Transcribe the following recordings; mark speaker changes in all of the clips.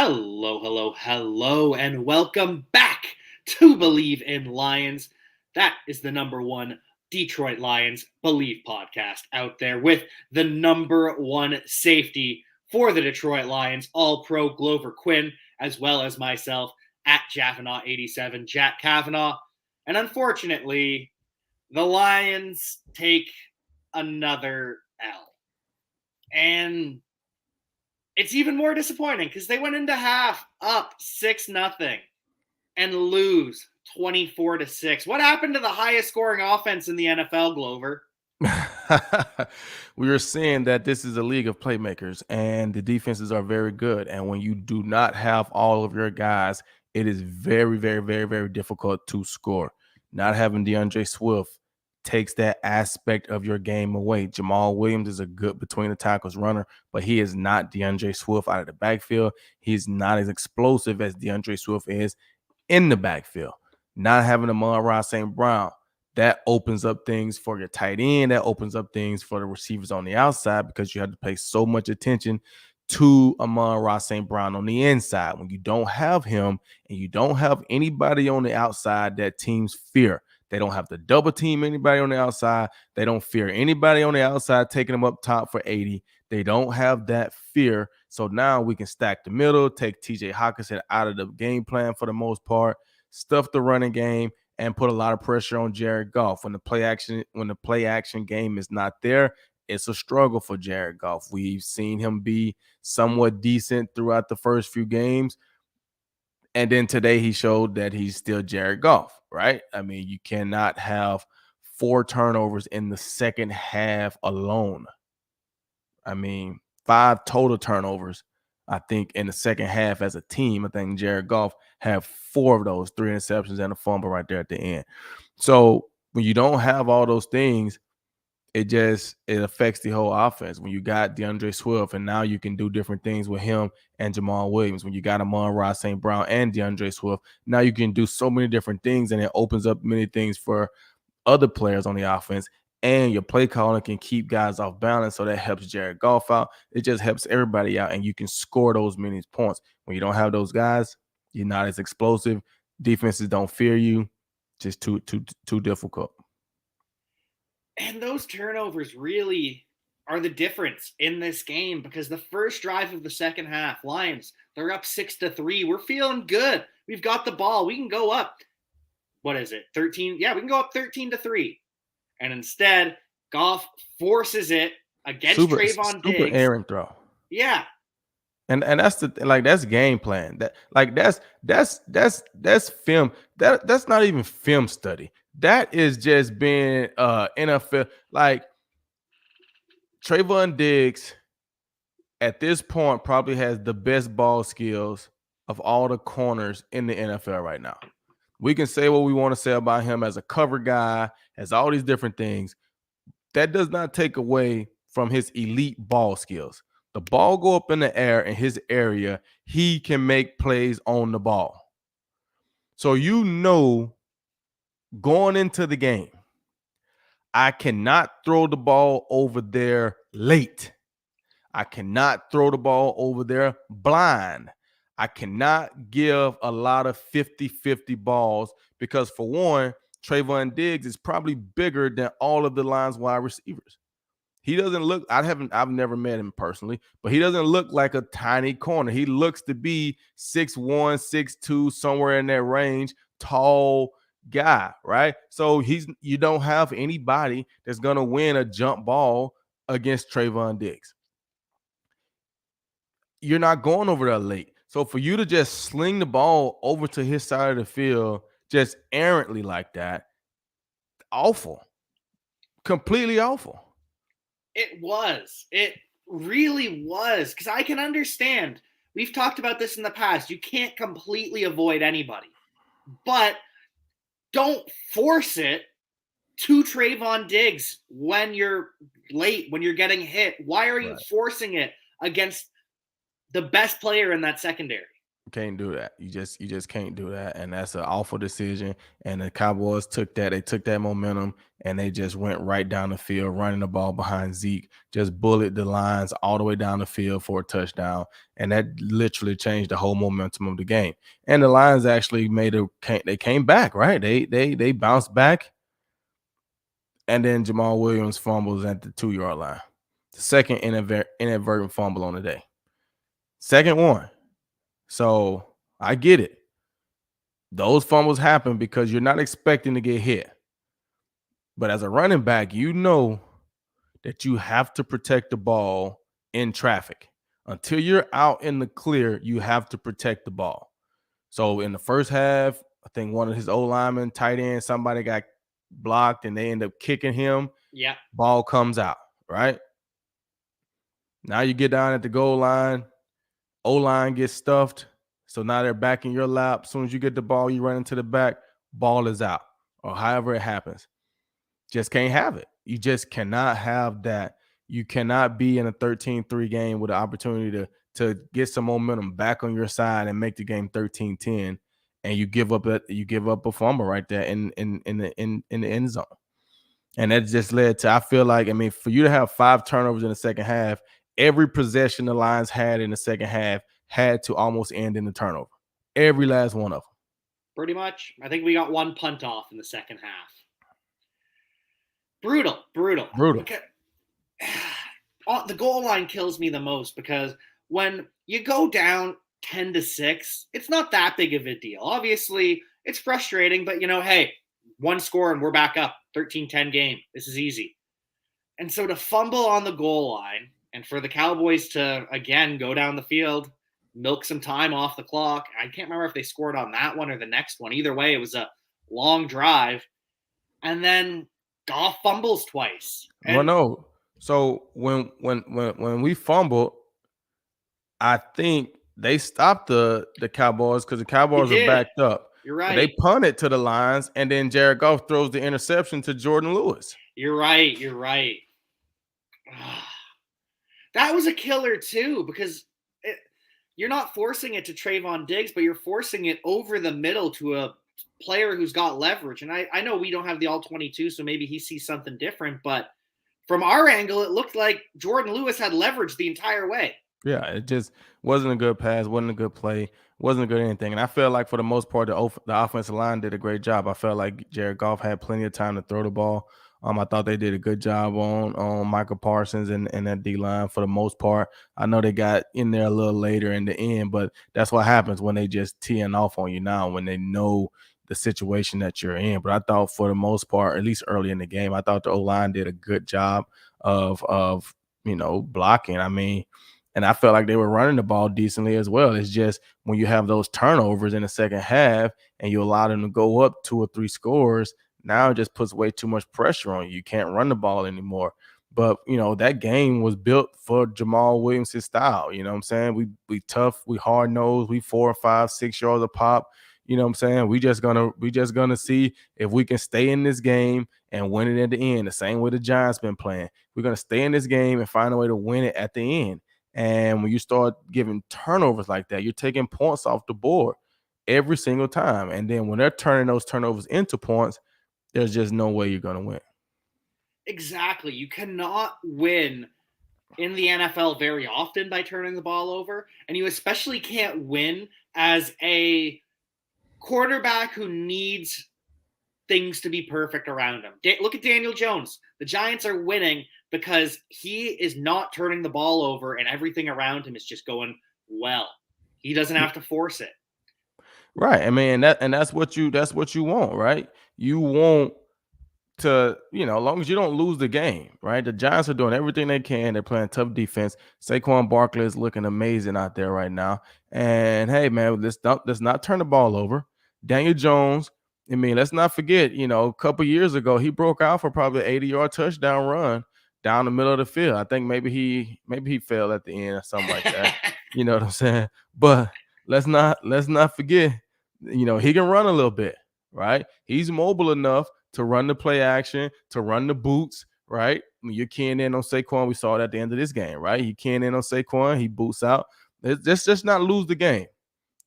Speaker 1: Hello, hello, hello, and welcome back to Believe in Lions. That is the number one Detroit Lions Believe podcast out there with the number one safety for the Detroit Lions, All Pro Glover Quinn, as well as myself at Jaffanaugh87, Jack Kavanaugh. And unfortunately, the Lions take another L. And it's even more disappointing because they went into half up 6-0 and lose 24-6. What happened to the highest scoring offense in the NFL, Glover?
Speaker 2: We are seeing that this is a league of playmakers and the defenses are very good. And when you do not have all of your guys, it is very, very, very, very difficult to score. Not having DeAndre Swift takes that aspect of your game away. Jamal Williams is a good between the tackles runner, but he is not DeAndre Swift out of the backfield. He's not as explosive as DeAndre Swift is in the backfield. Not having Amon-Ra St. Brown, that opens up things for your tight end. That opens up things for the receivers on the outside because you have to pay so much attention to Amon-Ra St. Brown on the inside. When you don't have him and you don't have anybody on the outside that teams fear, they don't have to double team anybody on the outside. They don't fear anybody on the outside taking them up top for 80. They don't have that fear. So now we can stack the middle, take TJ Hockenson out of the game plan for the most part, stuff the running game, and put a lot of pressure on Jared Goff. When the play action game is not there, it's a struggle for Jared Goff. We've seen him be somewhat decent throughout the first few games. And then today he showed that he's still Jared Goff, right? I mean, you cannot have 4 turnovers in the second half alone. I mean, 5 total turnovers, I think, in the second half as a team. I think Jared Goff had 4 of those, 3 interceptions and a fumble right there at the end. So when you don't have all those things, it affects the whole offense. When you got DeAndre Swift and now you can do different things with him and Jamal Williams. When you got Amon-Ra St. Brown and DeAndre Swift, now you can do so many different things, and it opens up many things for other players on the offense. And your play calling can keep guys off balance, so that helps Jared Goff out. It just helps everybody out, and you can score those many points. When you don't have those guys, you're not as explosive. Defenses don't fear you. Just too difficult.
Speaker 1: And those turnovers really are the difference in this game because the first drive of the second half, Lions, they're up 6-3. We're feeling good. We've got the ball. We can go up. What is it? 13? Yeah, we can go up 13-3. And instead, Goff forces it against Trayvon Diggs.
Speaker 2: Super errant throw.
Speaker 1: Yeah.
Speaker 2: And that's that's game plan. That's film. That's not even film study. That is just being NFL. Like Trayvon Diggs at this point probably has the best ball skills of all the corners in the NFL right now. We can say what we want to say about him as a cover guy, as all these different things. That does not take away from his elite ball skills. The ball go up in the air in his area, he can make plays on the ball. So you know, going into the game, I cannot throw the ball over there late. I cannot throw the ball over there blind. I cannot give a lot of 50-50 balls because, for one, Trayvon Diggs is probably bigger than all of the Lions wide receivers. He doesn't look, I've never met him personally, but he doesn't look like a tiny corner. He looks to be 6'1", 6'2", somewhere in that range, tall guy, right? So you don't have anybody that's going to win a jump ball against Trayvon Diggs. You're not going over there late. So for you to just sling the ball over to his side of the field just errantly like that, awful. Completely awful.
Speaker 1: It was. It really was. Because I can understand. We've talked about this in the past. You can't completely avoid anybody. But don't force it to Trayvon Diggs when you're late, when you're getting hit. Why are you forcing it against the best player in that secondary?
Speaker 2: Can't do that. You just can't do that, and that's an awful decision. And the Cowboys took that. They took that momentum, and they just went right down the field, running the ball behind Zeke, just bullet the lines all the way down the field for a touchdown, and that literally changed the whole momentum of the game. And the Lions actually they came back, right? They bounced back, and then Jamal Williams fumbles at the 2-yard line, the second inadvertent fumble on the day, second one. So I get it. Those fumbles happen because you're not expecting to get hit. But as a running back, you know that you have to protect the ball in traffic. Until you're out in the clear, you have to protect the ball. So in the first half, I think one of his O linemen, tight end, somebody got blocked and they end up kicking him.
Speaker 1: Yeah.
Speaker 2: Ball comes out, right? Now you get down at the goal line. O-line gets stuffed. So now they're back in your lap. As soon as you get the ball, you run into the back, ball is out. Or however it happens. Just can't have it. You just cannot have that. You cannot be in a 13-3 game with an opportunity to get some momentum back on your side and make the game 13-10, and you give up a fumble right there in the end zone. And that just led to, I feel like, I mean, for you to have 5 turnovers in the second half, every possession the Lions had in the second half had to almost end in a turnover. Every last one of them.
Speaker 1: Pretty much. I think we got one punt off in the second half. Brutal. Okay. The goal line kills me the most because when you go down 10-6, it's not that big of a deal. Obviously, it's frustrating, but hey, one score and we're back up. 13-10 game. This is easy. And so to fumble on the goal line and for the Cowboys to, again, go down the field, milk some time off the clock. I can't remember if they scored on that one or the next one. Either way, it was a long drive. And then Goff fumbles twice.
Speaker 2: Well, no. So when we fumbled, I think they stopped the Cowboys because the Cowboys are backed up.
Speaker 1: You're right.
Speaker 2: But they punted to the Lions, and then Jared Goff throws the interception to Jordan Lewis.
Speaker 1: You're right. That was a killer too, because you're not forcing it to Trayvon Diggs, but you're forcing it over the middle to a player who's got leverage. And I know we don't have the all-22, so maybe he sees something different, but from our angle, it looked like Jordan Lewis had leverage the entire way.
Speaker 2: Yeah, it just wasn't a good pass, wasn't a good play, wasn't a good anything. And I felt like for the most part, the offensive line did a great job. I felt like Jared Goff had plenty of time to throw the ball. I thought they did a good job on Michael Parsons and that D-line for the most part. I know they got in there a little later in the end, but that's what happens when they just teeing off on you now, when they know the situation that you're in. But I thought for the most part, at least early in the game, I thought the O-line did a good job of blocking. I mean, and I felt like they were running the ball decently as well. It's just when you have those turnovers in the second half and you allow them to go up 2 or 3 scores, now it just puts way too much pressure on you. You can't run the ball anymore. But, that game was built for Jamal Williams' style. You know what I'm saying? We tough, we hard-nosed, we 4 or 5, 6 yards a pop. You know what I'm saying? We just gonna see if we can stay in this game and win it at the end, the same way the Giants been playing. We're gonna stay in this game and find a way to win it at the end. And when you start giving turnovers like that, you're taking points off the board every single time. And then when they're turning those turnovers into points, there's just no way you're going to win.
Speaker 1: Exactly. You cannot win in the NFL very often by turning the ball over. And you especially can't win as a quarterback who needs things to be perfect around him. Look at Daniel Jones. The Giants are winning because he is not turning the ball over and everything around him is just going well. He doesn't have to force it.
Speaker 2: Right. I mean, that's what you want, right? You want to, as long as you don't lose the game, right? The Giants are doing everything they can. They're playing tough defense. Saquon Barkley is looking amazing out there right now. And hey, man, let's not turn the ball over. Daniel Jones, I mean, let's not forget, a couple years ago, he broke out for probably an 80-yard touchdown run down the middle of the field. I think maybe he fell at the end or something like that. You know what I'm saying? But let's not forget, he can run a little bit, right? He's mobile enough to run the play action, to run the boots, right? When you're keying in on Saquon, we saw it at the end of this game, right? He keying in on Saquon, he boots out. Let's just not lose the game.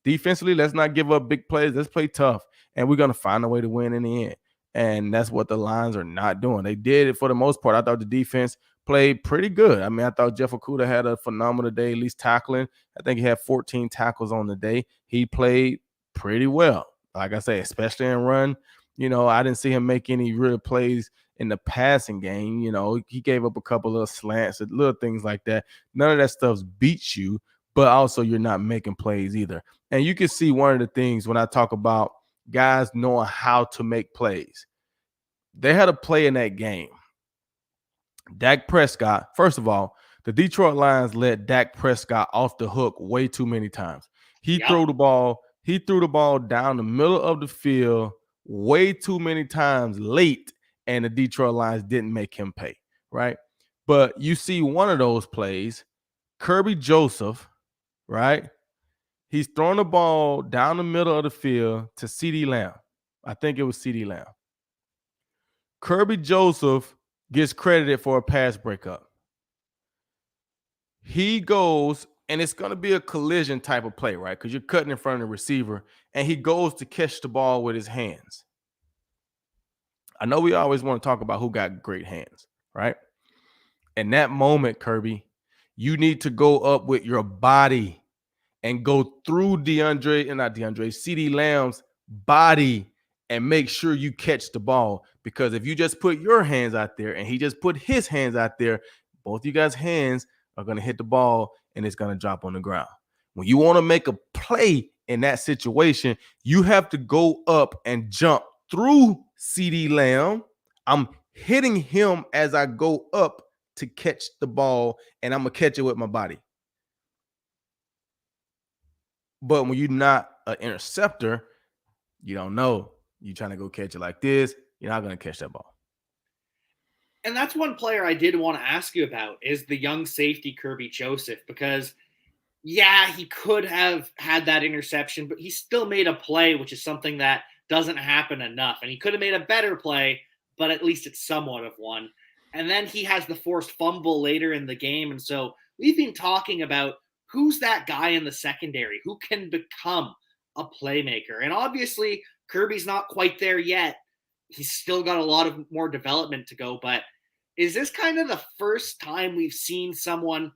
Speaker 2: Defensively, let's not give up big plays. Let's play tough, and we're gonna find a way to win in the end. And that's what the Lions are not doing. They did it for the most part. I thought the defense played pretty good. I mean, I thought Jeff Okudah had a phenomenal day, at least tackling. I think he had 14 tackles on the day. He played pretty well. Like I say, especially in run. I didn't see him make any real plays in the passing game. He gave up a couple of slants and little things like that. None of that stuff beats you, but also you're not making plays either. And you can see one of the things when I talk about guys knowing how to make plays. They had a play in that game. Dak Prescott, first of all, the Detroit Lions let Dak Prescott off the hook way too many times. He
Speaker 1: Yep.
Speaker 2: threw the ball down the middle of the field way too many times late, and the Detroit Lions didn't make him pay, right? But you see one of those plays, Kirby Joseph, right? He's throwing the ball down the middle of the field to CeeDee Lamb. I think it was CeeDee Lamb. Kirby Joseph gets credited for a pass breakup. He goes, and it's going to be a collision type of play, right? Because you're cutting in front of the receiver, and he goes to catch the ball with his hands. I know we always want to talk about who got great hands, right? In that moment, Kirby, you need to go up with your body and go through CeeDee Lamb's body and make sure you catch the ball. Because if you just put your hands out there and he just put his hands out there, both you guys' hands are going to hit the ball and it's going to drop on the ground. When you want to make a play in that situation, you have to go up and jump through CeeDee Lamb. I'm hitting him as I go up to catch the ball, and I'm going to catch it with my body. But when you're not an interceptor, you don't know. You're trying to go catch it like this, you're not going to catch that ball.
Speaker 1: And that's one player I did want to ask you about is the young safety Kirby Joseph, because yeah, he could have had that interception, but he still made a play, which is something that doesn't happen enough. And he could have made a better play, but at least it's somewhat of one. And then he has the forced fumble later in the game. And so we've been talking about who's that guy in the secondary who can become a playmaker. And obviously, Kirby's not quite there yet. He's still got a lot of more development to go. But is this kind of the first time we've seen someone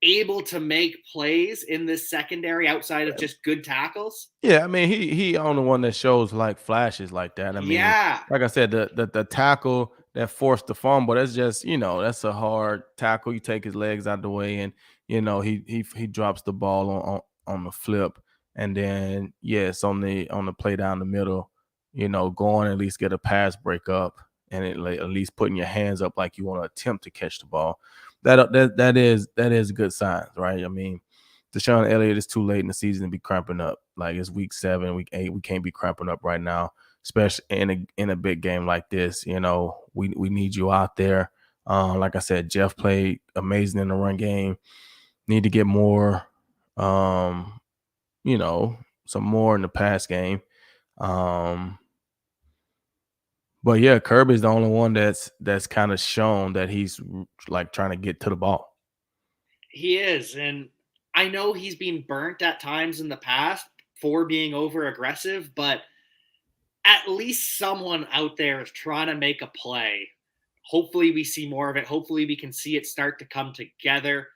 Speaker 1: able to make plays in this secondary outside of just good tackles?
Speaker 2: Yeah, I mean, he on the one that shows like flashes like that. I mean, like I said, the tackle that forced the fumble, that's just, that's a hard tackle. You take his legs out the way, and he drops the ball on the flip, and then yes, on the play down the middle, going at least get a pass break up, and at least putting your hands up like you want to attempt to catch the ball. That is good signs, right? I mean, Deshaun Elliott is too late in the season to be cramping up. Like, it's week 7, week 8. We can't be cramping up right now, especially in a big game like this. We need you out there. Like I said, Jeff played amazing in the run game. Need to get more, some more in the pass game. But yeah, Kirby's the only one that's kind of shown that he's like trying to get to the ball.
Speaker 1: He is, and I know he's been burnt at times in the past for being over aggressive, but at least someone out there is trying to make a play. Hopefully we see more of it. Hopefully we can see it start to come together.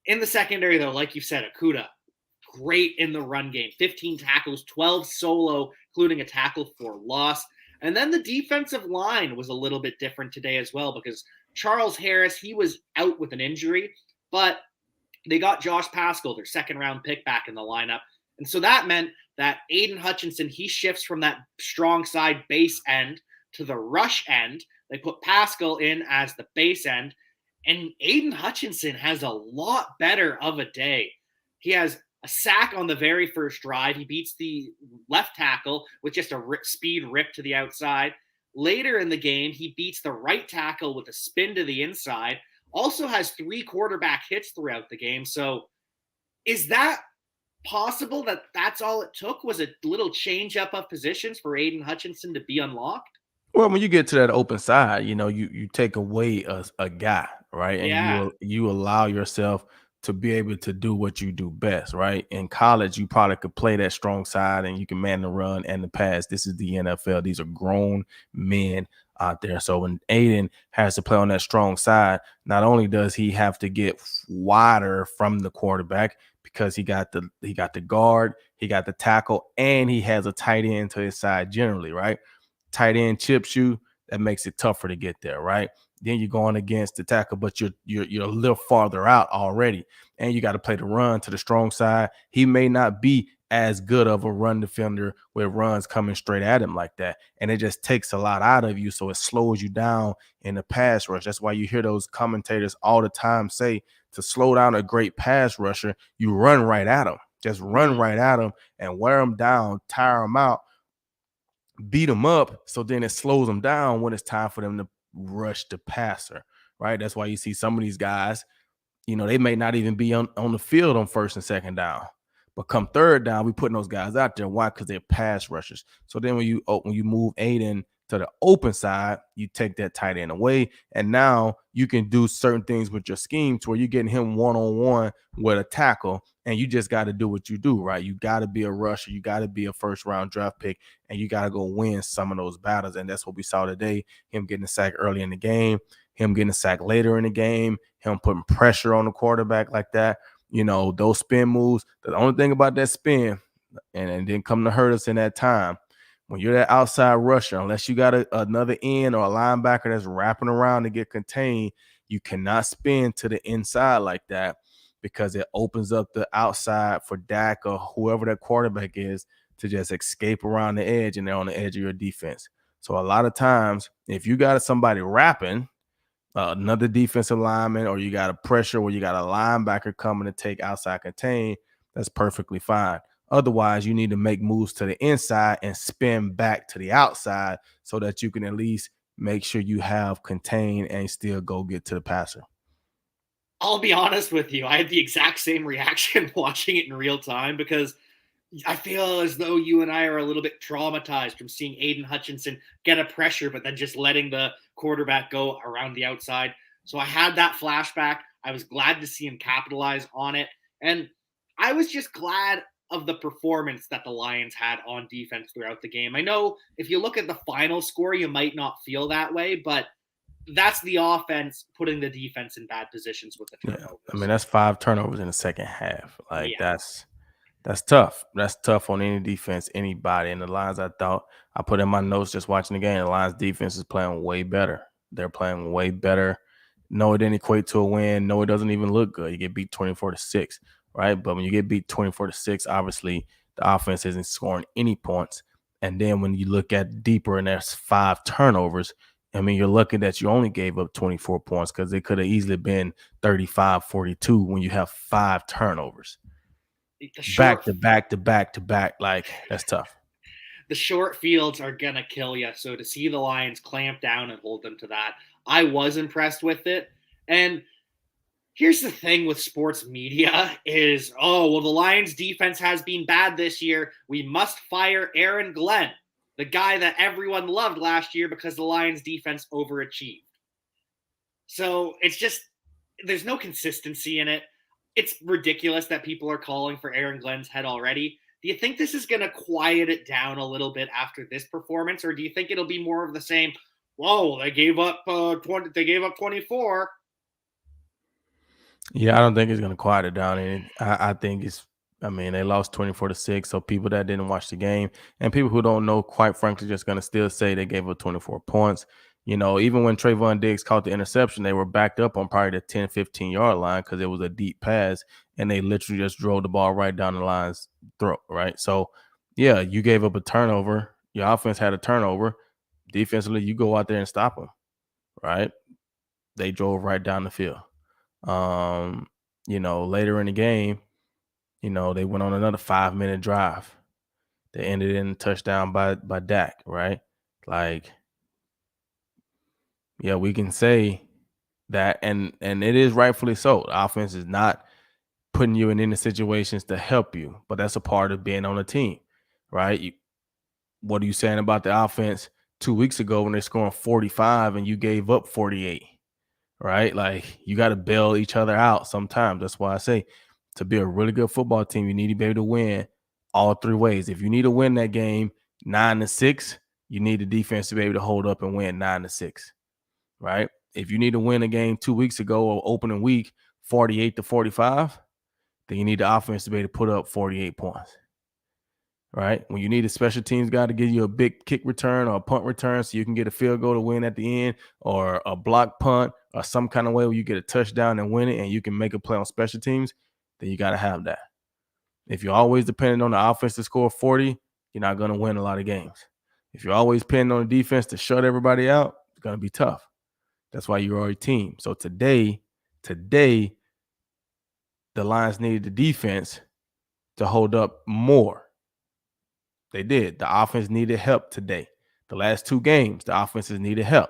Speaker 1: In the secondary, though, like you said, Okudah, great in the run game. 15 tackles, 12 solo, including a tackle for loss. And then the defensive line was a little bit different today as well, because Charles Harris, he was out with an injury, but they got Josh Paschal, their second-round pick, back in the lineup. And so that meant that Aiden Hutchinson, he shifts from that strong side base end to the rush end. They put Paschal in as the base end. And Aiden Hutchinson has a lot better of a day. He has a sack on the very first drive. He beats the left tackle with just a speed rip to the outside. Later in the game, he beats the right tackle with a spin to the inside. Also has 3 quarterback hits throughout the game. So is that possible that that's all it took, was a little change up of positions for Aiden Hutchinson to be unlocked?
Speaker 2: Well, when you get to that open side, you take away a guy, right?
Speaker 1: Yeah.
Speaker 2: And you allow yourself to be able to do what you do best, right? In college, you probably could play that strong side and you can man the run and the pass. This is the NFL. These are grown men out there. So when Aiden has to play on that strong side, not only does he have to get wider from the quarterback because he got the guard, he got the tackle, and he has a tight end to his side generally, right? Tight end chips you, that makes it tougher to get there, right? Then you're going against the tackle, but you're a little farther out already, and you got to play the run to the strong side. He may not be as good of a run defender with runs coming straight at him like that, and it just takes a lot out of you, so it slows you down in the pass rush. That's why you hear those commentators all the time say to slow down a great pass rusher, you run right at him, just run right at him and wear him down, tire him out, beat them up, so then it slows them down when it's time for them to rush the passer, right? That's why you see some of these guys, they may not even be on the field on first and second down. But come third down, we putting those guys out there. Why? Because they're pass rushers. So then when you move Aiden to the open side, you take that tight end away, and now you can do certain things with your scheme to where you're getting him one-on-one with a tackle, and you just got to do what you do, right? You got to be a rusher. You got to be a first-round draft pick, and you got to go win some of those battles, and that's what we saw today, him getting a sack early in the game, him getting a sack later in the game, him putting pressure on the quarterback like that. Those spin moves, the only thing about that spin, and it didn't come to hurt us in that time, when you're that outside rusher, unless you got another end or a linebacker that's wrapping around to get contained, you cannot spin to the inside like that because it opens up the outside for Dak or whoever that quarterback is to just escape around the edge, and they're on the edge of your defense. So a lot of times, if you got somebody wrapping, another defensive lineman, or you got a pressure where you got a linebacker coming to take outside contain, that's perfectly fine. Otherwise, you need to make moves to the inside and spin back to the outside so that you can at least make sure you have contain and still go get to the passer.
Speaker 1: I'll be honest with you. I had the exact same reaction watching it in real time because I feel as though you and I are a little bit traumatized from seeing Aiden Hutchinson get a pressure, but then just letting the quarterback go around the outside. So I had that flashback. I was glad to see him capitalize on it. And I was just glad of the performance that the Lions had on defense throughout the game. I know if you look at the final score, you might not feel that way, but that's the offense putting the defense in bad positions with the turnovers.
Speaker 2: Yeah. I mean, that's 5 turnovers in the second half. Like,
Speaker 1: Yeah.
Speaker 2: that's tough. That's tough on any defense, anybody. And the Lions, I put in my notes just watching the game, the Lions defense is playing way better. They're playing way better. No, it didn't equate to a win. No, it doesn't even look good. You get beat 24-6, right? But when you get beat 24-6, obviously the offense isn't scoring any points. And then when you look at deeper and there's 5 turnovers, I mean, you're lucky that you only gave up 24 points because it could have easily been 35-42 when you have 5 turnovers. Back to back, like, that's tough.
Speaker 1: The short fields are going to kill you. So to see the Lions clamp down and hold them to that, I was impressed with it. And here's the thing with sports media is, oh, well, the Lions defense has been bad this year. We must fire Aaron Glenn, the guy that everyone loved last year because the Lions defense overachieved. So it's just, there's no consistency in it. It's ridiculous that people are calling for Aaron Glenn's head already. Do you think this is going to quiet it down a little bit after this performance, or do you think it'll be more of the same? Whoa, they gave up 20. They gave up 24.
Speaker 2: Yeah, I don't think it's going to quiet it down. And I think they lost 24-6. So people that didn't watch the game and people who don't know, quite frankly, just going to still say they gave up 24 points. Even when Trayvon Diggs caught the interception, they were backed up on probably the 10, 15-yard line because it was a deep pass, and they literally just drove the ball right down the line's throat, right? So, yeah, you gave up a turnover. Your offense had a turnover. Defensively, you go out there and stop them, right? They drove right down the field. Later in the game, they went on another 5-minute drive. They ended in a touchdown by Dak, right? Like, yeah, we can say that, and it is rightfully so. The offense is not putting you in any situations to help you, but that's a part of being on a team, right? What are you saying about the offense 2 weeks ago when they're scoring 45 and you gave up 48, right? Like you got to bail each other out sometimes. That's why I say to be a really good football team, you need to be able to win all three ways. If you need to win that game 9-6, you need the defense to be able to hold up and win 9-6, right? If you need to win a game 2 weeks ago or opening week 48-45, then you need the offense to be able to put up 48 points. Right? When you need a special teams guy to give you a big kick return or a punt return so you can get a field goal to win at the end, or a block punt or some kind of way where you get a touchdown and win it and you can make a play on special teams, then you got to have that. If you're always dependent on the offense to score 40, you're not going to win a lot of games. If you're always depending on the defense to shut everybody out, it's going to be tough. That's why you're a team. So today, the Lions needed the defense to hold up more. They did. The offense needed help today. The last two games, the offenses needed help.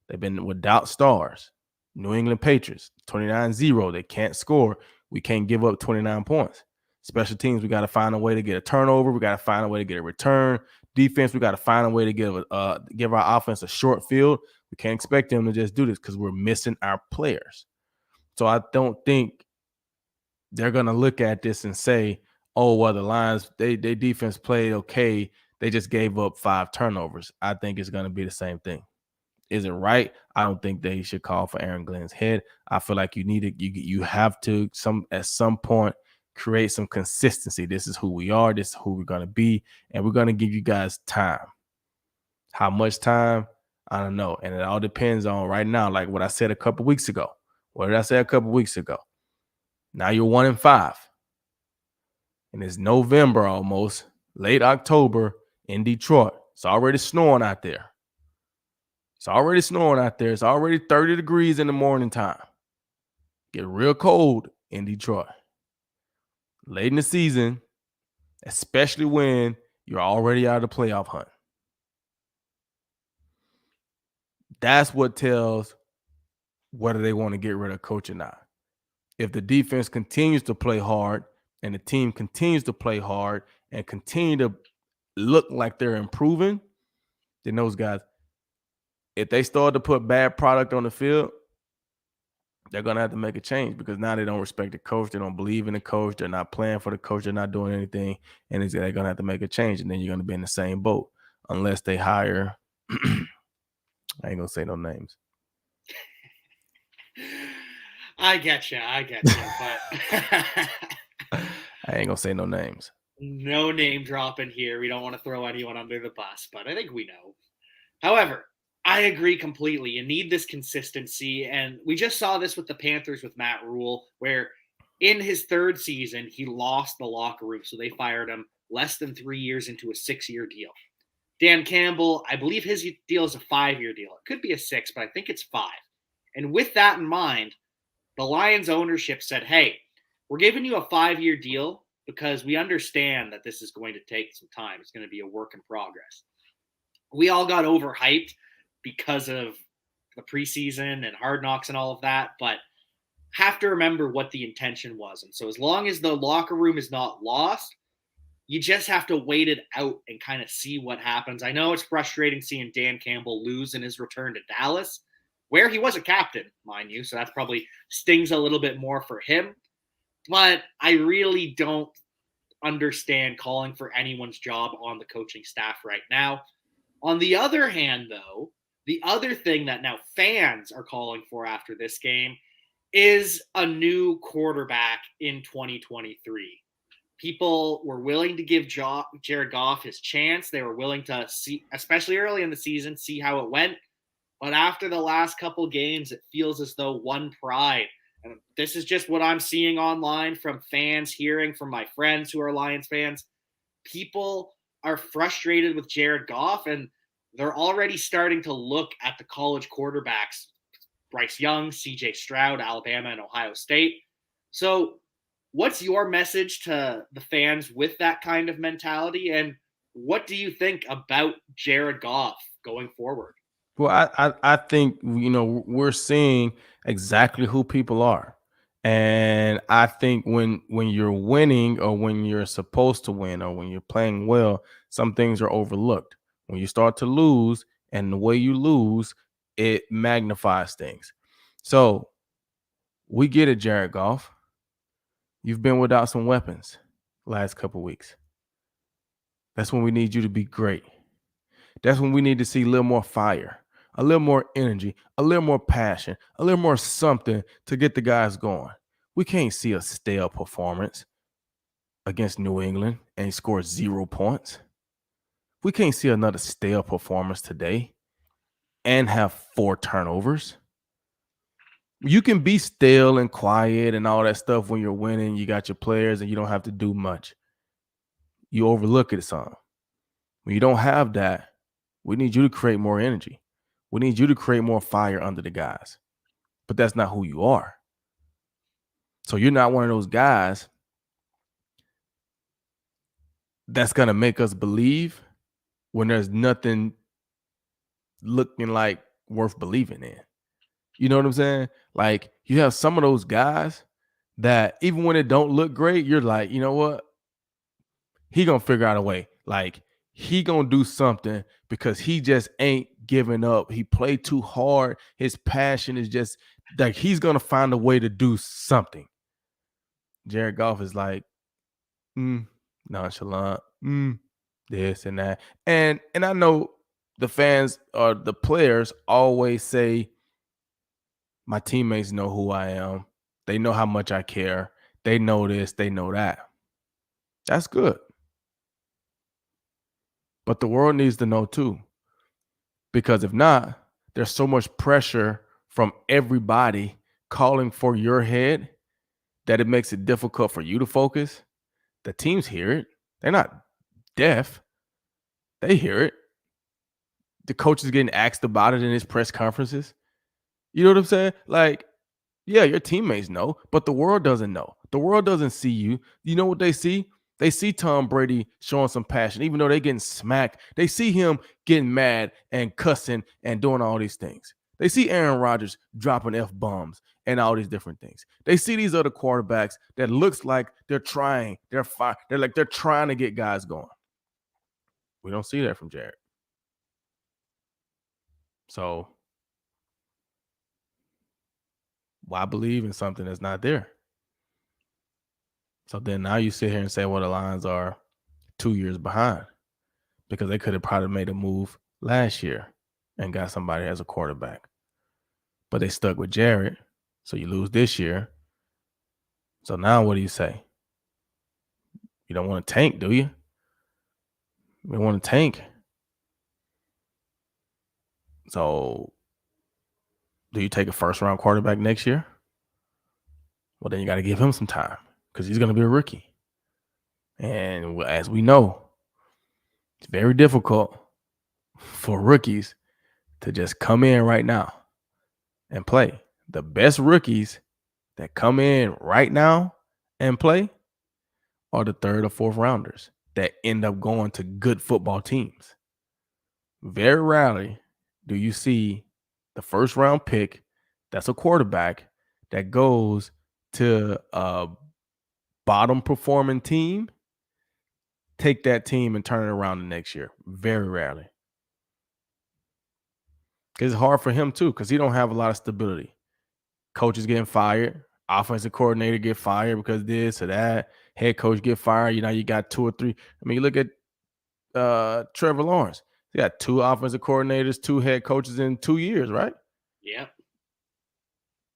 Speaker 2: They've been without stars. New England Patriots, 29-0. They can't score. We can't give up 29 points. Special teams, we got to find a way to get a turnover. We got to find a way to get a return. Defense, we got to find a way to give our offense a short field. We can't expect them to just do this because we're missing our players. So I don't think they're going to look at this and say, oh, well, the Lions, they defense played okay. They just gave up 5 turnovers. I think it's going to be the same thing. Is it right? I don't think they should call for Aaron Glenn's head. I feel like you have to at some point create some consistency. This is who we are. This is who we're going to be. And we're going to give you guys time. How much time? I don't know. And it all depends on right now, like what I said a couple weeks ago. What did I say a couple weeks ago? Now you're 1-5. And it's November almost, late October in Detroit. It's already snowing out there. It's already 30 degrees in the morning time. Get real cold in Detroit. Late in the season, especially when you're already out of the playoff hunt. That's what tells whether they want to get rid of coach or not. If the defense continues to play hard and the team continues to play hard and continue to look like they're improving, then those guys, if they start to put bad product on the field, they're going to have to make a change because now they don't respect the coach. They don't believe in the coach. They're not playing for the coach. They're not doing anything. And they're going to have to make a change. And then you're going to be in the same boat unless they hire. I ain't going to say no names.
Speaker 1: I get you. But
Speaker 2: I ain't going to say no names.
Speaker 1: No name dropping here. We don't want to throw anyone under the bus, but I think we know. However, I agree completely. You need this consistency. And we just saw this with the Panthers with Matt Rule, where in his third season, he lost the locker room. So they fired him less than 3 years into a 6-year deal. Dan Campbell, I believe his deal is a 5-year deal. It could be a 6, but I think it's 5. And with that in mind, the Lions ownership said, hey, we're giving you a 5-year deal because we understand that this is going to take some time. It's going to be a work in progress. We all got overhyped because of the preseason and Hard Knocks and all of that, but have to remember what the intention was. And so as long as the locker room is not lost, you just have to wait it out and kind of see what happens. I know it's frustrating seeing Dan Campbell lose in his return to Dallas, where he was a captain, mind you, so that's probably stings a little bit more for him. But I really don't understand calling for anyone's job on the coaching staff right now. On the other hand, though, the other thing that now fans are calling for after this game is a new quarterback in 2023. People were willing to give Jared Goff his chance. They were willing to see, especially early in the season, see how it went. But after the last couple games, it feels as though won pride. And this is just what I'm seeing online from fans, hearing from my friends who are Lions fans. People are frustrated with Jared Goff, and they're already starting to look at the college quarterbacks, Bryce Young, CJ Stroud, Alabama, and Ohio State. So what's your message to the fans with that kind of mentality? And what do you think about Jared Goff going forward?
Speaker 2: Well, I think, we're seeing exactly who people are. And I think when you're winning or when you're supposed to win or when you're playing well, some things are overlooked. When you start to lose and the way you lose, it magnifies things. So we get it, Jared Goff. You've been without some weapons last couple weeks. That's when we need you to be great. That's when we need to see a little more fire, a little more energy, a little more passion, a little more something to get the guys going. We can't see a stale performance against New England and score 0 points. We can't see another stale performance today and have 4 turnovers. You can be stale and quiet and all that stuff when you're winning. You got your players and you don't have to do much. You overlook it some. When you don't have that, we need you to create more energy. We need you to create more fire under the guys. But that's not who you are. So you're not one of those guys that's going to make us believe when there's nothing looking like worth believing in. You know what I'm saying? Like, you have some of those guys that even when it don't look great, you're like, you know what? He gonna figure out a way. Like, he gonna do something because he just ain't giving up. He played too hard. His passion is just like he's gonna find a way to do something. Jared Goff is like, nonchalant, this and that. And I know the fans or the players always say, my teammates know who I am. They know how much I care. They know this, they know that. That's good. But the world needs to know too. Because if not, there's so much pressure from everybody calling for your head that it makes it difficult for you to focus. The teams hear it. They're not deaf. They hear it. The coach is getting asked about it in his press conferences. You know what I'm saying? Like, yeah, your teammates know, but the world doesn't know. The world doesn't see you. You know what they see? They see Tom Brady showing some passion, even though they're getting smacked. They see him getting mad and cussing and doing all these things. They see Aaron Rodgers dropping F-bombs and all these different things. They see these other quarterbacks that looks like they're trying. They're trying to get guys going. We don't see that from Jared. So why believe in something that's not there? So then now you sit here and say, well, the Lions are 2 years behind because they could have probably made a move last year and got somebody as a quarterback. But they stuck with Jared, so you lose this year. So now what do you say? You don't want to tank, do you? You want to tank. So do you take a first-round quarterback next year? Well, then you got to give him some time because he's going to be a rookie. And as we know, it's very difficult for rookies to just come in right now and play. The best rookies that come in right now and play are the 3rd or 4th rounders that end up going to good football teams. Very rarely do you see the 1st round pick that's a quarterback that goes to a bottom performing team, take that team and turn it around the next year. Very rarely. It's hard for him too because he don't have a lot of stability. Coaches getting fired, offensive coordinator get fired because this or that, head coach get fired. You know, you got 2 or 3. I mean, you look at Trevor Lawrence. You got 2 offensive coordinators, 2 head coaches in 2 years, right?
Speaker 1: Yeah.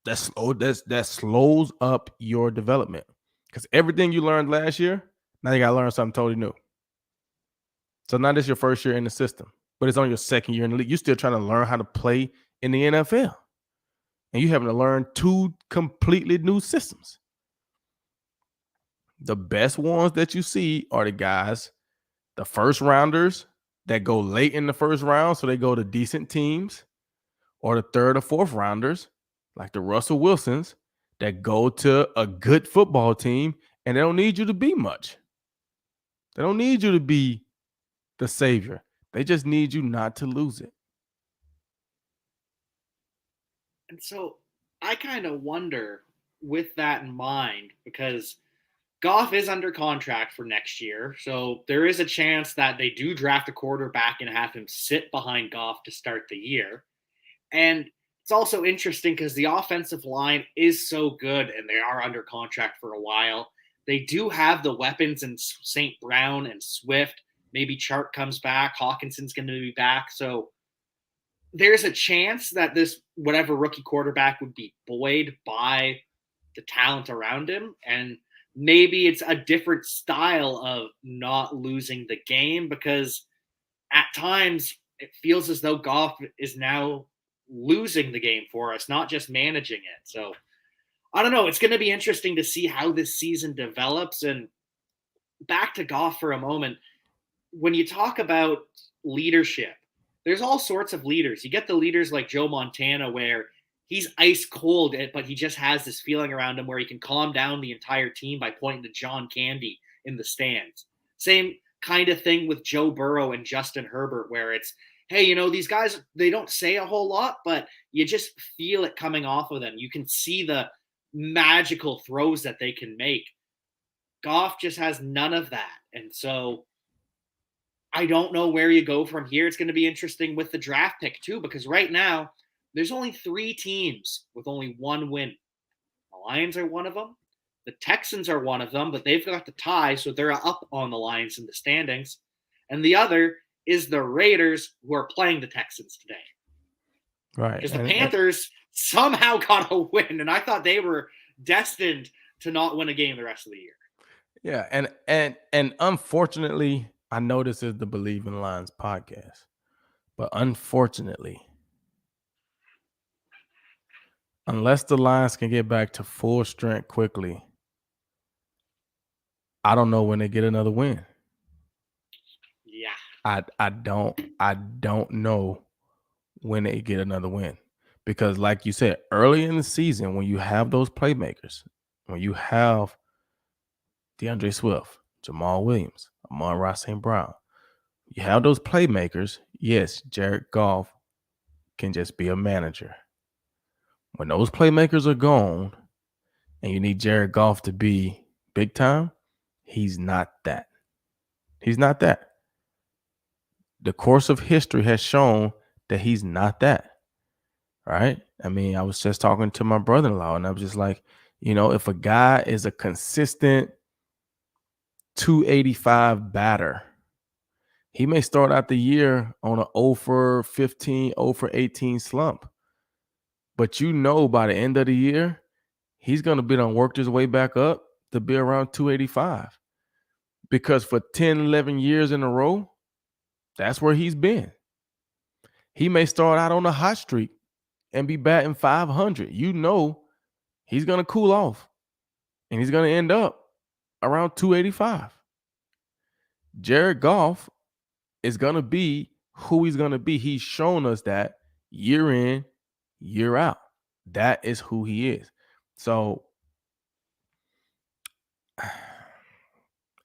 Speaker 2: That slows up your development because everything you learned last year, now you got to learn something totally new. So now this is your first year in the system, but it's on your 2nd year in the league. You're still trying to learn how to play in the NFL. And you having to learn 2 completely new systems. The best ones that you see are the guys, the 1st rounders that go late in the 1st round, so they go to decent teams, or the 3rd or 4th rounders, like the Russell Wilsons, that go to a good football team, and they don't need you to be much. They don't need you to be the savior. They just need you not to lose it.
Speaker 1: And so I kind of wonder with that in mind because Goff is under contract for next year. So there is a chance that they do draft a quarterback and have him sit behind Goff to start the year. And it's also interesting because the offensive line is so good and they are under contract for a while. They do have the weapons in St. Brown and Swift. Maybe Chark comes back. Hawkinson's going to be back. So there's a chance that this whatever rookie quarterback would be buoyed by the talent around him. And maybe it's a different style of not losing the game because at times it feels as though Goff is now losing the game for us, not just managing it. So I don't know. It's going to be interesting to see how this season develops. And back to Goff for a moment. When you talk about leadership, there's all sorts of leaders. You get the leaders like Joe Montana, where he's ice cold, but he just has this feeling around him where he can calm down the entire team by pointing to John Candy in the stands. Same kind of thing with Joe Burrow and Justin Herbert, where it's, hey, these guys, they don't say a whole lot, but you just feel it coming off of them. You can see the magical throws that they can make. Goff just has none of that. And so I don't know where you go from here. It's going to be interesting with the draft pick, too, because right now there's only 3 teams with only 1 win. The Lions are one of them. The Texans are one of them, but they've got the tie, so they're up on the Lions in the standings. And the other is the Raiders, who are playing the Texans today.
Speaker 2: Right.
Speaker 1: Because the Panthers somehow got a win, and I thought they were destined to not win a game the rest of the year.
Speaker 2: Yeah, and unfortunately, I know this is the Believe in Lions podcast, but unfortunately, unless the Lions can get back to full strength quickly, I don't know when they get another win.
Speaker 1: Yeah.
Speaker 2: I don't know when they get another win. Because like you said, early in the season, when you have those playmakers, when you have DeAndre Swift, Jamal Williams, Amon-Ra St. Brown, you have those playmakers, yes, Jared Goff can just be a manager. When those playmakers are gone and you need Jared Goff to be big time, he's not that. He's not that. The course of history has shown that he's not that. Right? I mean, I was just talking to my brother-in-law and I was just like, if a guy is a consistent 285 batter, he may start out the year on an 0 for 15, 0 for 18 slump. But by the end of the year, he's going to be done worked his way back up to be around 285. Because for 10, 11 years in a row, that's where he's been. He may start out on a hot streak and be batting 500. He's going to cool off and he's going to end up around 285. Jared Goff is going to be who he's going to be. He's shown us that year in, year out. That is who he is. So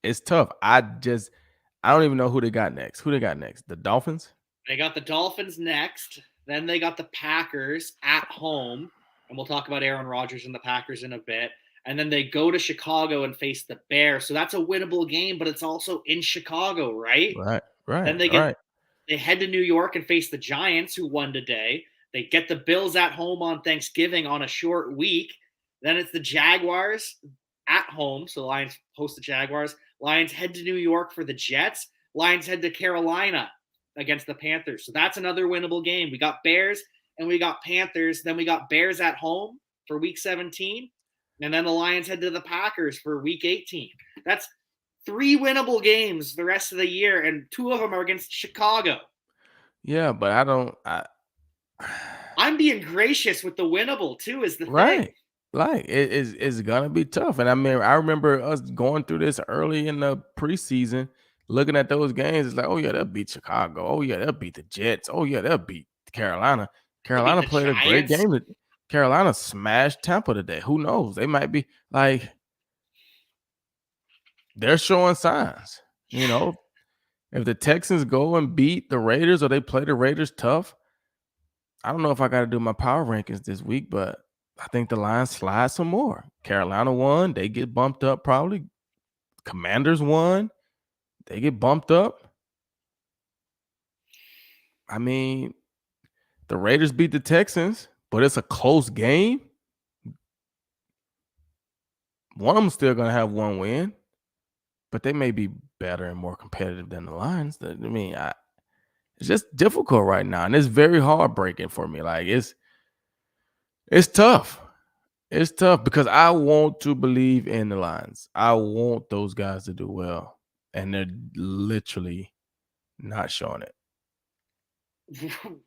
Speaker 2: it's tough. I don't even know who they got next. Who they got next? The Dolphins?
Speaker 1: They got the Dolphins next. Then they got the Packers at home. And we'll talk about Aaron Rodgers and the Packers in a bit. And then they go to Chicago and face the Bears. So that's a winnable game, but it's also in Chicago, right?
Speaker 2: Right.
Speaker 1: Then they head to New York and face the Giants, who won today. They get the Bills at home on Thanksgiving on a short week. Then it's the Jaguars at home. So the Lions host the Jaguars. Lions head to New York for the Jets. Lions head to Carolina against the Panthers. So that's another winnable game. We got Bears and we got Panthers. Then we got Bears at home for week 17. And then the Lions head to the Packers for week 18. That's 3 winnable games the rest of the year, and 2 of them are against Chicago.
Speaker 2: Yeah, but
Speaker 1: I'm being gracious with the winnable too, is the
Speaker 2: right.
Speaker 1: thing.
Speaker 2: Like it's gonna be tough. And I mean, I remember us going through this early in the preseason, looking at those games. It's like, oh yeah, they'll beat Chicago. Oh yeah, they'll beat the Jets. Oh yeah, they'll beat Carolina. Carolina played a great game. Carolina smashed Tampa today. Who knows? They might be like, they're showing signs. If the Texans go and beat the Raiders or they play the Raiders tough, I don't know if I got to do my power rankings this week, but I think the Lions slide some more. Carolina won. They get bumped up probably. Commanders won. They get bumped up. I mean, the Raiders beat the Texans. but it's a close game, one of them's still going to have one win, but they may be better and more competitive than the Lions. I mean, it's just difficult right now, and it's very heartbreaking for me. Like it's tough. It's tough because I want to believe in the Lions. I want those guys to do well, and they're literally not showing it.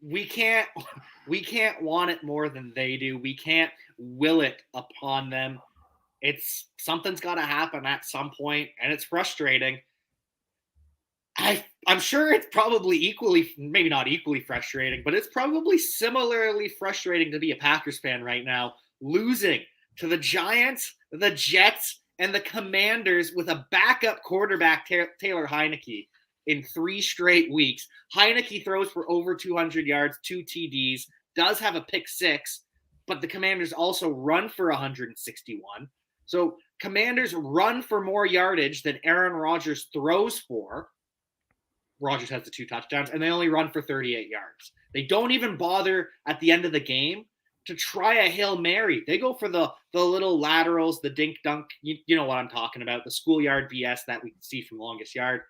Speaker 1: We can't want it more than they do. We can't will it upon them. It's something's got to happen at some point, and it's frustrating. I'm sure it's probably equally, maybe not equally frustrating, but it's probably similarly frustrating to be a Packers fan right now, losing to the Giants, the Jets, and the Commanders with a backup quarterback, Taylor Heineke, in 3 straight weeks. Heineke throws for over 200 yards, 2 TDs, does have a pick 6, but the Commanders also run for 161. So Commanders run for more yardage than Aaron Rodgers throws for. Rodgers has the 2 touchdowns, and they only run for 38 yards. They don't even bother at the end of the game to try a Hail Mary. They go for the little laterals, the dink dunk. You know what I'm talking about, the schoolyard BS that we see from Longest Yard.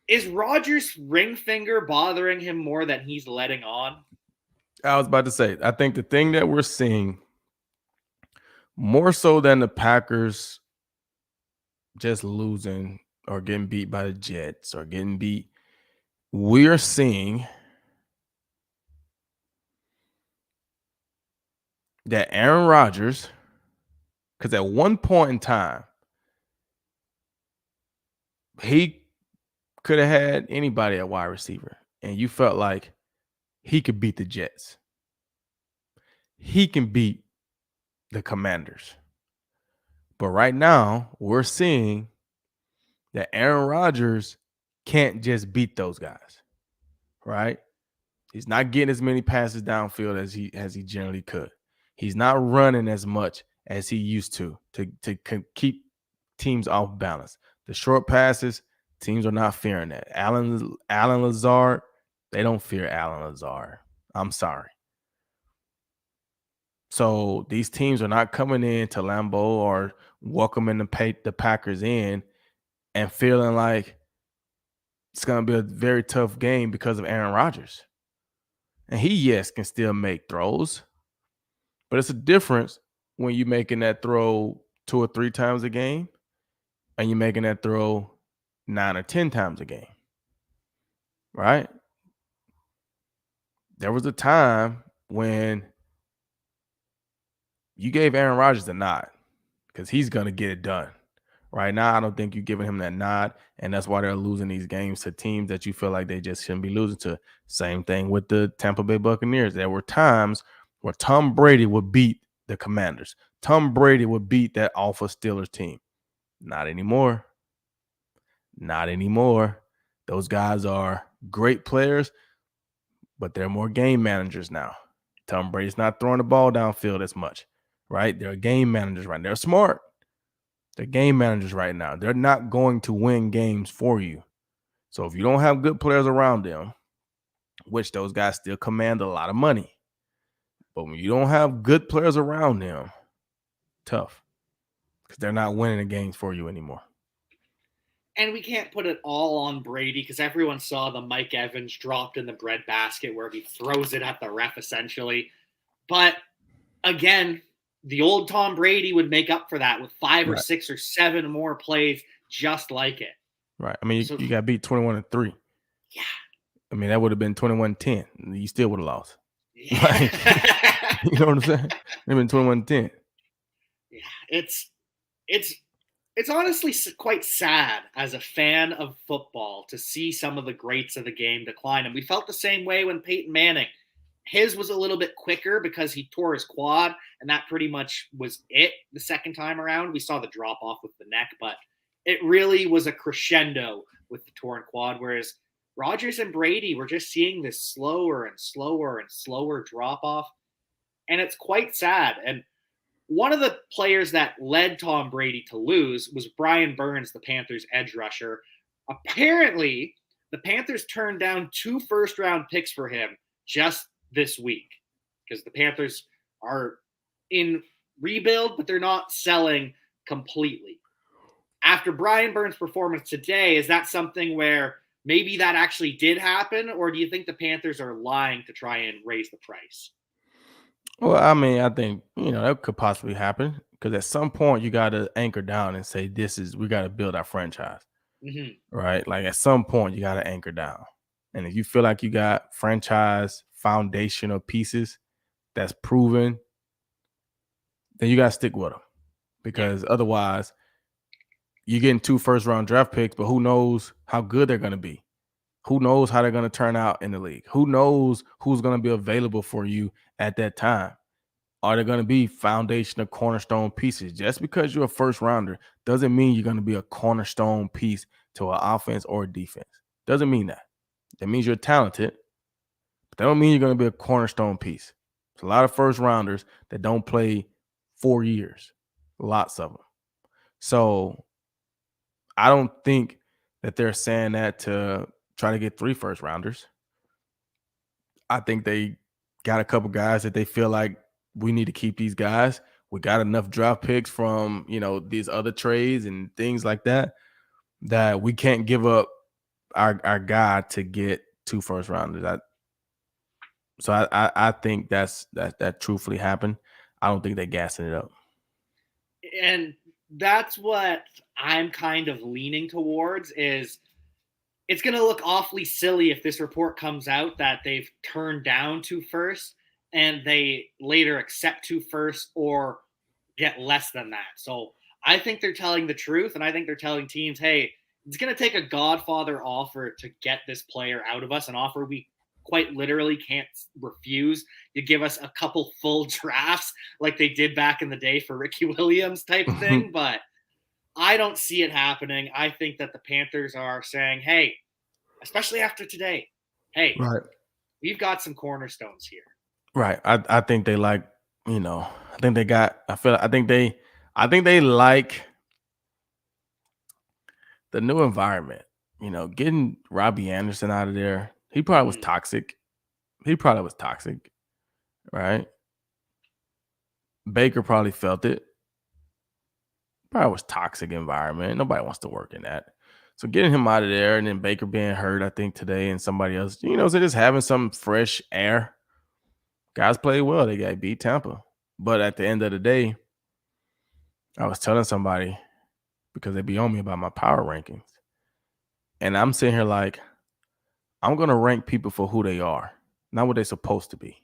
Speaker 1: Is Rodgers' ring finger bothering him more than he's letting on?
Speaker 2: I was about to say, I think the thing that we're seeing more so than the Packers just losing or getting beat by the Jets or getting beat, we're seeing that Aaron Rodgers, because at one point in time, he could have had anybody at wide receiver, and you felt like he could beat the Jets. He can beat the Commanders. But right now, we're seeing that Aaron Rodgers can't just beat those guys, right? He's not getting as many passes downfield as he generally could. He's not running as much as he used to keep teams off balance. The short passes, teams are not fearing that. Allen Lazard, they don't fear Allen Lazard. I'm sorry. So these teams are not coming in to Lambeau or welcoming the Packers in and feeling like it's going to be a very tough game because of Aaron Rodgers. And he, yes, can still make throws, but it's a difference when you're making that throw 2 or 3 times a game and you're making that throw 9 or 10 times a game, right? There was a time when you gave Aaron Rodgers a nod because he's going to get it done. Right now, I don't think you're giving him that nod, and that's why they're losing these games to teams that you feel like they just shouldn't be losing to. Same thing with the Tampa Bay Buccaneers. There were times where Tom Brady would beat the Commanders. Tom Brady would beat that Alpha Steelers team. Not anymore. Not anymore. Those guys are great players, but they're more game managers now. Tom Brady's not throwing the ball downfield as much, right? They're game managers right now. They're smart. They're game managers right now. They're not going to win games for you. So if you don't have good players around them, which those guys still command a lot of money, but when you don't have good players around them, tough, because they're not winning the games for you anymore.
Speaker 1: And we can't put it all on Brady because everyone saw the Mike Evans dropped in the breadbasket where he throws it at the ref essentially. But again, the old Tom Brady would make up for that with 5 or 6 or 7 more plays just like it.
Speaker 2: Right. I mean, you got beat 21-3.
Speaker 1: Yeah. I
Speaker 2: mean, that would have been 21-10. You still would have lost. Yeah. Like, you know what I'm saying? It would have been 21-10.
Speaker 1: Yeah. It's honestly quite sad as a fan of football to see some of the greats of the game decline. And we felt the same way when Peyton Manning. His was a little bit quicker because he tore his quad, and that pretty much was it the second time around. We saw the drop off with the neck, but it really was a crescendo with the torn quad, whereas Rodgers and Brady were just seeing this slower and slower and slower drop off, and it's quite sad. And one of the players that led Tom Brady to lose was Brian Burns, the Panthers edge rusher. Apparently, the Panthers turned down 2 first-round picks for him just this week. because the Panthers are in rebuild, but they're not selling completely. After Brian Burns' performance today, is that something where maybe that actually did happen, or do you think the Panthers are lying to try and raise the price?
Speaker 2: Well, I mean, I think, that could possibly happen because at some point you got to anchor down and say, we got to build our franchise,
Speaker 1: Mm-hmm.
Speaker 2: right? Like at some point you got to anchor down. And if you feel like you got franchise foundational pieces that's proven, then you got to stick with them
Speaker 1: Yeah.
Speaker 2: because otherwise you're getting 2 first-round draft picks, but who knows how good they're going to be? Who knows how they're going to turn out in the league? Who knows who's going to be available for you at that time? Are there going to be foundational cornerstone pieces? Just because you're a first rounder doesn't mean you're going to be a cornerstone piece to an offense or a defense. Doesn't mean that. That means you're talented, but that don't mean you're going to be a cornerstone piece. There's a lot of first rounders that don't play 4 years. Lots of them. So I don't think that they're saying that to try to get 3 first rounders. I think they got a couple guys that they feel like we need to keep these guys. We got enough draft picks from, these other trades and things like that, that we can't give up our guy to get 2 first rounders. I think that truthfully happened. I don't think they're gassing it up.
Speaker 1: And that's what I'm kind of leaning towards is it's going to look awfully silly if this report comes out that they've turned down 2 firsts and they later accept 2 firsts or get less than that. So I think they're telling the truth, and I think they're telling teams, hey, it's going to take a Godfather offer to get this player out of us, an offer we quite literally can't refuse. You give us a couple full drafts like they did back in the day for Ricky Williams type thing, but I don't see it happening. I think that the Panthers are saying, hey, especially after today, hey,
Speaker 2: Right.
Speaker 1: we've got some cornerstones here.
Speaker 2: Right. I think they like, I think they got I think they like the new environment. Getting Robbie Anderson out of there, he probably was toxic. Right? Baker probably felt it. Probably was toxic environment. Nobody wants to work in that. So getting him out of there and then Baker being hurt, I think today, and somebody else, so just having some fresh air. Guys played well. They got beat Tampa. But at the end of the day, I was telling somebody because they be on me about my power rankings. And I'm sitting here like, I'm going to rank people for who they are, not what they're supposed to be.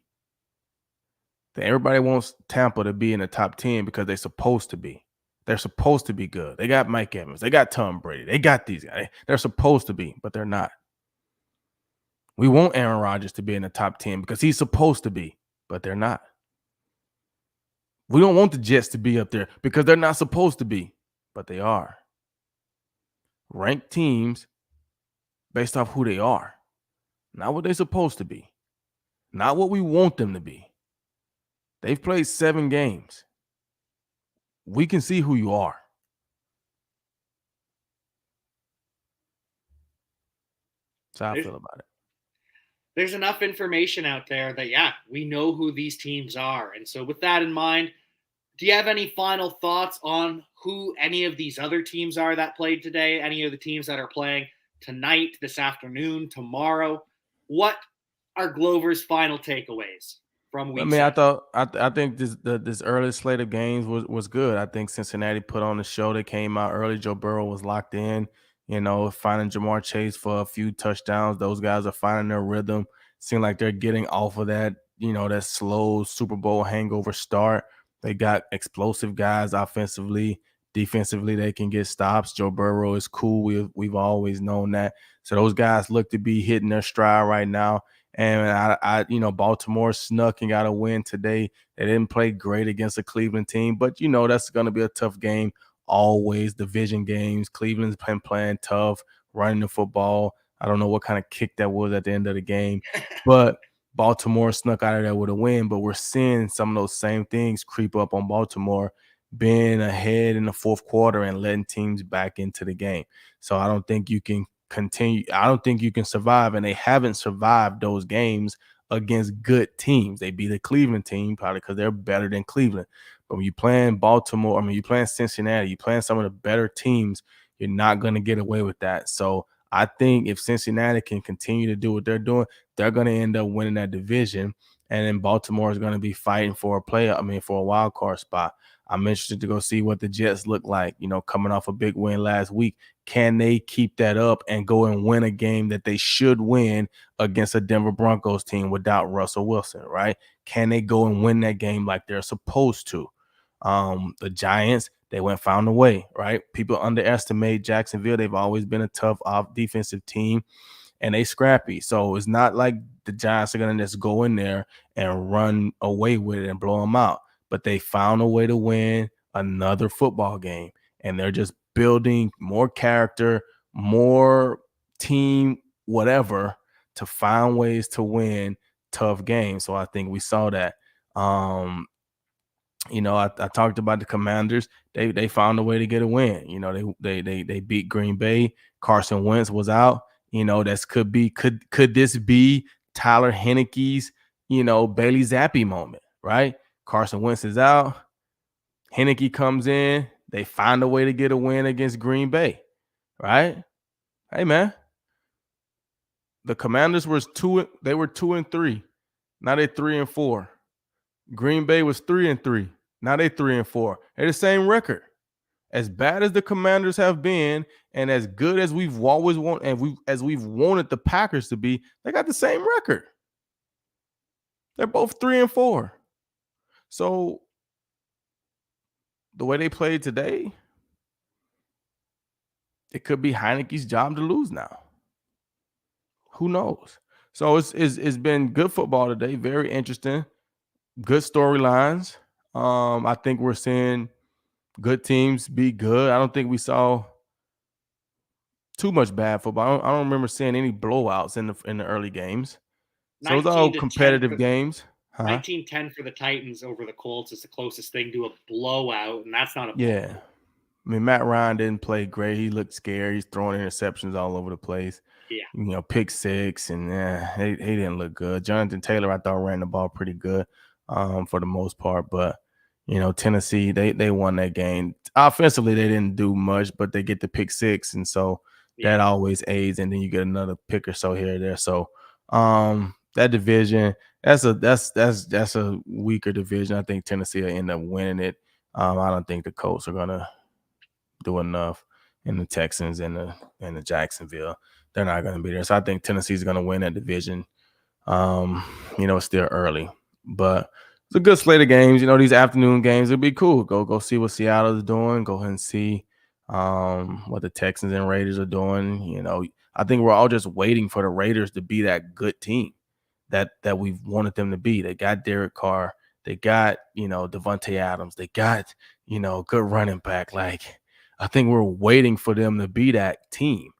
Speaker 2: Everybody wants Tampa to be in the top 10 because they're supposed to be. They're supposed to be good. They got Mike Evans. They got Tom Brady. They got these guys. They're supposed to be, but they're not. We want Aaron Rodgers to be in the top 10 because he's supposed to be, but they're not. We don't want the Jets to be up there because they're not supposed to be, but they are. Rank teams based off who they are, not what they're supposed to be, not what we want them to be. They've played 7 games. We can see who you are. That's how I feel about it.
Speaker 1: There's enough information out there that, yeah, we know who these teams are. And so with that in mind, do you have any final thoughts on who any of these other teams are that played today? Any of the teams that are playing tonight, this afternoon, tomorrow? What are Glover's final takeaways from
Speaker 2: I
Speaker 1: week
Speaker 2: mean,
Speaker 1: 7?
Speaker 2: I think this early slate of games was good. I think Cincinnati put on the show. They came out early. Joe Burrow was locked in. Finding Jamar Chase for a few touchdowns. Those guys are finding their rhythm. Seem like they're getting off of that, that slow Super Bowl hangover start. They got explosive guys offensively. Defensively, they can get stops. Joe Burrow is cool. We've always known that. So those guys look to be hitting their stride right now. And Baltimore snuck and got a win today. They didn't play great against the Cleveland team, but that's going to be a tough game. Always division games. Cleveland's been playing tough, running the football. I don't know what kind of kick that was at the end of the game, but Baltimore snuck out of there with a win. But we're seeing some of those same things creep up on Baltimore, being ahead in the fourth quarter and letting teams back into the game. So I don't think you can continue. I don't think you can survive, and they haven't survived those games against good teams. They beat a Cleveland team probably because they're better than Cleveland. But when you playing Baltimore, you playing Cincinnati, you playing some of the better teams, you're not going to get away with that. So I think if Cincinnati can continue to do what they're doing, they're going to end up winning that division. And then Baltimore is going to be fighting for for a wild card spot. I'm interested to go see what the Jets look like, coming off a big win last week. Can they keep that up and go and win a game that they should win against a Denver Broncos team without Russell Wilson, right? Can they go and win that game like they're supposed to? The Giants, they found a way, right? People underestimate Jacksonville. They've always been a tough defensive team, and they scrappy. So it's not like the Giants are going to just go in there and run away with it and blow them out. But they found a way to win another football game, and they're just building more character, more team, whatever, to find ways to win tough games. So I think we saw that. I talked about the Commanders. They found a way to get a win. They beat Green Bay. Carson Wentz was out. Could this be Tyler Heineke's Bailey Zappi moment, right? Carson Wentz is out. Heineke comes in. They find a way to get a win against Green Bay, right? Hey man, the Commanders were 2-3. Now they're 3-4. Green Bay was 3-3. Now they 3-4. They're the same record. As bad as the Commanders have been, and as good as we've always wanted, and we've wanted the Packers to be, they got the same record. They're both 3-4. So the way they played today, it could be Heineke's job to lose now. Who knows? So it's been good football today. Very interesting. Good storylines. I think we're seeing good teams be good. I don't think we saw too much bad football. I don't remember seeing any blowouts in the early games. So it's all competitive games.
Speaker 1: 19-10 for the Titans over the Colts is the closest thing to a blowout, and that's not a blowout.
Speaker 2: Yeah. Matt Ryan didn't play great. He looked scared. He's throwing interceptions all over the place.
Speaker 1: Yeah.
Speaker 2: Pick six, and he didn't look good. Jonathan Taylor, I thought, ran the ball pretty good for the most part. But, Tennessee, they won that game. Offensively, they didn't do much, but they get the pick six, and so that always aids. And then you get another pick or so here or there. So that division, that's a weaker division. I think Tennessee will end up winning it. I don't think the Colts are gonna do enough, and the Texans and the Jacksonville, they're not going to be there. So I think Tennessee's going to win that division. It's still early, but it's a good slate of games. These afternoon games would be cool. Go see what Seattle is doing. Go ahead and see what the Texans and Raiders are doing. I think we're all just waiting for the Raiders to be that good team that we've wanted them to be. They got Derek Carr. They got, Devontae Adams. They got, good running back. Like, I think we're waiting for them to be that team.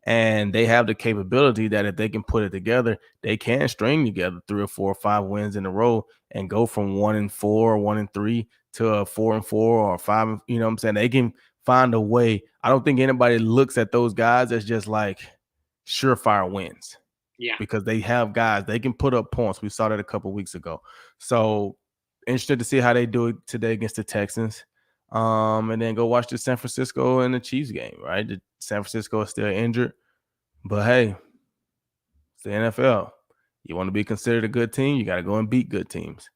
Speaker 2: And they have the capability that if they can put it together, they can string together 3 or 4 or 5 wins in a row and go from 1-4 or 1-3 to a 4-4 or 5. You know what I'm saying? They can find a way. I don't think anybody looks at those guys as just like surefire wins.
Speaker 1: Yeah.
Speaker 2: Because they have guys, they can put up points. We saw that a couple of weeks ago. So interested to see how they do it today against the Texans. And then go watch the San Francisco and the Chiefs game, right? The San Francisco is still injured, but hey, it's the NFL. You want to be considered a good team, you got to go and beat good teams.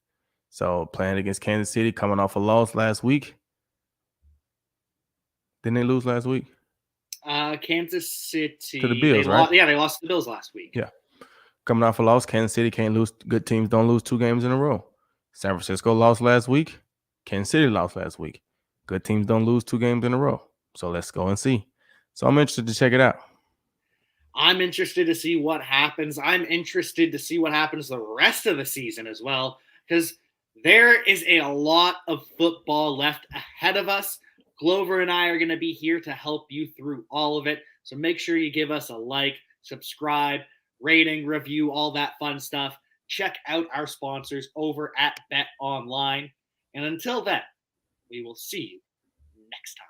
Speaker 2: So playing against Kansas City, coming off a loss last week. Didn't they lose last week?
Speaker 1: Kansas City.
Speaker 2: To the Bills, right?
Speaker 1: They lost to the Bills last week.
Speaker 2: Yeah. Coming off a loss, Kansas City can't lose. Good teams don't lose 2 games in a row. San Francisco lost last week. Kansas City lost last week. Good teams don't lose 2 games in a row. So let's go and see. So I'm interested to check it out.
Speaker 1: I'm interested to see what happens. I'm interested to see what happens the rest of the season as well, because there is a lot of football left ahead of us. Glover and I are going to be here to help you through all of it. So make sure you give us a like, subscribe, rating, review, all that fun stuff. Check out our sponsors over at Bet Online. And until then, we will see you next time.